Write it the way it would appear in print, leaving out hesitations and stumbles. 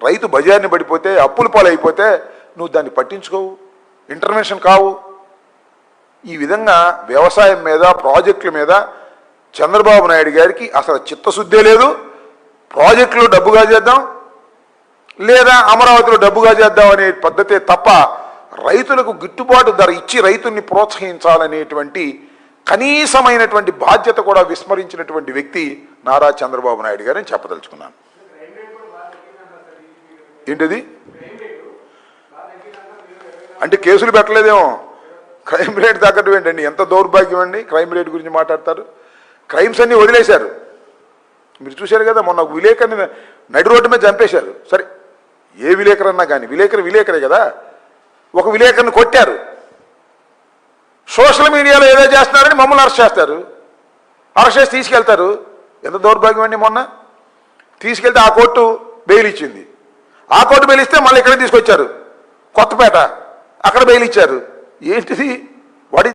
రైతు బజార్ని పడిపోతే అప్పుల పాలైపోతే నువ్వు దాన్ని పట్టించుకోవు, ఇంటర్వెన్షన్ కావు. ఈ విధంగా వ్యవసాయం మీద ప్రాజెక్టుల మీద చంద్రబాబు నాయుడు గారికి అసలు చిత్తశుద్ధే లేదు. ప్రాజెక్టులో డబ్బుగా చేద్దాం లేదా అమరావతిలో డబ్బుగా చేద్దాం అనే పద్ధతే తప్ప రైతులకు గిట్టుబాటు ధర ఇచ్చి రైతుల్ని ప్రోత్సహించాలనేటువంటి కనీసమైనటువంటి బాధ్యత కూడా విస్మరించినటువంటి వ్యక్తి నారా చంద్రబాబు నాయుడు గారని చెప్పదలుచుకున్నాను. ఏంటిది అంటే కేసులు పెట్టలేదేమో, క్రైమ్ రేట్ తగ్గట్టు ఏంటండి? ఎంత దౌర్భాగ్యం అండి, క్రైమ్ రేట్ గురించి మాట్లాడతారు. క్రైమ్స్ అన్నీ వదిలేశారు. మీరు చూశారు కదా, మొన్న విలేకరిని నడి రోడ్డు మీద చంపేశారు. సరే, ఏ విలేకరు అన్నా కానీ విలేకరే కదా. ఒక విలేకరిని కొట్టారు, సోషల్ మీడియాలో ఏదో చేస్తున్నారని మమ్మల్ని అరెస్ట్ చేస్తారు, అరెస్ట్ చేసి తీసుకెళ్తారు. ఎంత దౌర్భాగ్యం అండి. మొన్న తీసుకెళ్తే ఆ కోర్టు బెయిల్ ఇచ్చింది, ఆ కోర్టు బెయిల్ ఇస్తే మళ్ళీ ఇక్కడ తీసుకొచ్చారు కొత్తపేట, అక్కడ బెయిల్ ఇచ్చారు. ఏంటిది?